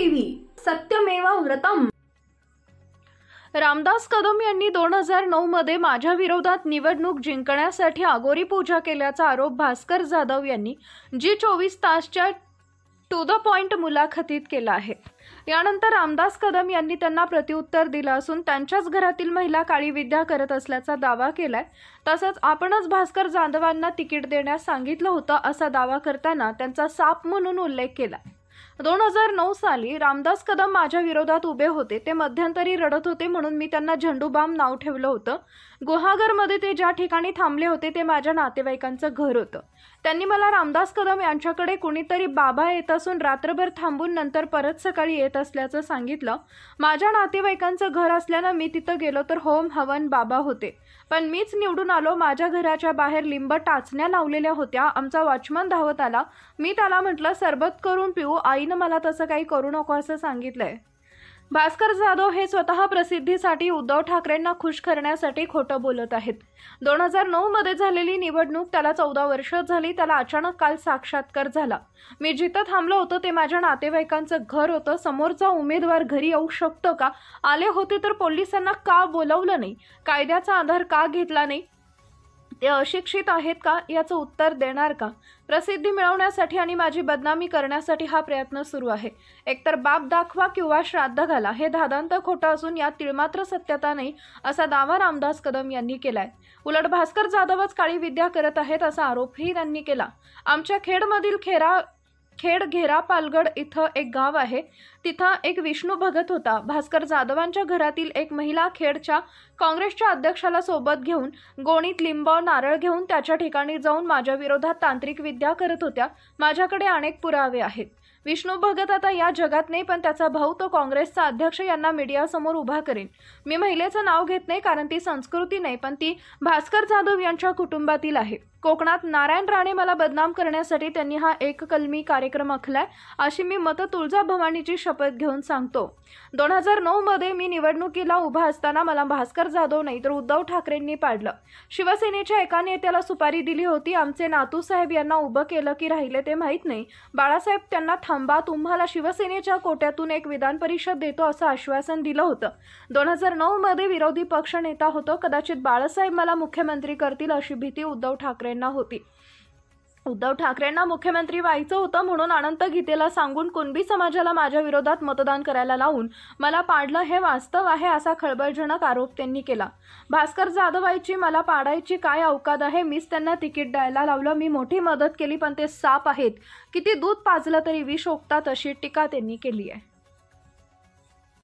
TV सत्यमेव व्रतम। रामदास कदम यांनी 2009 मध्ये माझ्या विरोधात निवडणूक जिंकण्यासाठी अघोरी पूजा केल्याचा आरोप भास्कर जाधव यांनी जी24 तासच्या टू द पॉइंट मुलाखतीत केला आहे। यानंतर रामदास कदम यांनी त्यांना प्रत्युत्तर दिलं असून त्यांच्याच घरातील महिला काळी विद्या करत असल्याचा दावा केलाय। तसंच आपणच भास्कर जाधवांना तिकीट देण्यास सांगितलं होतं असा दावा करताना त्यांचा साप म्हणून उल्लेख केला। 2009 साली रामदास कदम माझ्या विरोधात उभे होते। ते मध्यंतरी रडत होते म्हणून मी त्यांना झंडूबाम नाव ठेवलं होतं। गुहागरमध्ये ते ज्या ठिकाणी थांबले होते ते माझ्या नातेवाईकांचं घर होतं। त्यांनी मला रामदास कदम यांच्याकडे कुणीतरी बाबा येत असून रात्रभर थांबून नंतर परत सकाळी येत असल्याचं सांगितलं। माझ्या नातेवाईकांचं घर असल्यानं मी तिथं गेलो तर होम हवन बाबा होते, पण मीच निवडून आलो। माझ्या घराच्या बाहेर लिंब टाचण्या लावलेल्या होत्या। आमचा वॉचमन धावत आला। मी त्याला म्हटलं सरबत करून पिऊ, आईनं मला तसं काही करू नको असं सांगितलंय। भास्कर जाधव हे स्वतः प्रसिद्धीसाठी उद्धव ठाकरेंना खुश करण्यासाठी खोटं बोलत आहेत। 2009 मध्ये झालेली निवडणूक त्याला 14 वर्ष झाली। त्याला अचानक काल साक्षात्कार झाला। मी जिथं थांबलो होतो ते माझ्या नातेवाईकांचं घर होतं। समोरचा उमेदवार घरी येऊ शकतो का? आले होते तर पोलिसांना का बोलवलं नाही? कायद्याचा आधार का घेतला नाही? ते अशिक्षित आहेत का याचं उत्तर देणार का? प्रसिद्धी मिळवण्यासाठी आणि माझी बदनामी करण्यासाठी हा प्रयत्न सुरू आहे। एकतर बाप दाखवा किंवा श्राद्ध घाला, हे धादांत खोटं असून यात तिळमात्र सत्यता नाही असा दावा रामदास कदम यांनी केलाय। उलट भास्कर जाधवच काळी विद्या करत आहेत असा आरोपही त्यांनी केला। आमच्या खेडमधील घेरा पालगड इथं एक गाव आहे, तिथं एक विष्णू भगत होता। भास्कर जाधवांच्या घरातील एक महिला खेडच्या काँग्रेसच्या अध्यक्षाला सोबत घेऊन गोणीत लिंब नारळ घेऊन त्याच्या ठिकाणी जाऊन माझ्या विरोधात तांत्रिक विद्या करत होत्या। माझ्याकडे अनेक पुरावे आहेत। विष्णू भगत आता या जगात नाही, पण त्याचा भाऊ तो काँग्रेसचा अध्यक्ष यांना मीडियासमोर उभा करेन। मी महिलेचं नाव घेत नाही कारण ती संस्कृती नाही, पण ती भास्कर जाधव यांच्या कुटुंबातील आहे। कोकणात नारायण राणे मला बदनाम करण्यासाठी त्यांनी हा एककलमी कार्यक्रम आखलाय अशी मी तुळजाभवानीची शपथ घेऊन सांगतो। 2009 मध्ये मी निवडणुकीला उभा असताना मला भास्कर जाधव नाही तर उद्धव ठाकरेंनी पाडलं। शिवसेनेच्या एका नेत्याला सुपारी दिली होती। आमचे नातू साहेब यांना उभं केलं की राहिले ते माहीत नाही। बाळासाहेब त्यांना थांबा, तुम्हाला शिवसेनेच्या कोट्यातून एक विधान परिषद देतो असं आश्वासन दिलं होतं। 2009 मध्ये विरोधी पक्ष नेता होतो। कदाचित बाळासाहेब मला मुख्यमंत्री करतील अशी भीती उद्धव ठाकरेंना होती। उद्धव ठाकरेंना मुख्यमंत्री व्हायचं होतं म्हणून अनंत गीतेला सांगून कुणबी समाजाला माझ्या विरोधात मतदान करायला लावून मला पाडलं हे वास्तव आहे असा खळबळजनक आरोप त्यांनी केला। भास्कर जाधवांची मला पाडायची काय अवकात आहे? मीच त्यांना तिकीट द्यायला लावलं। मी मोठी मदत केली, पण ते साप आहेत, किती दूध पाजलं तरी विष ओकतात अशी टीका त्यांनी केली आहे।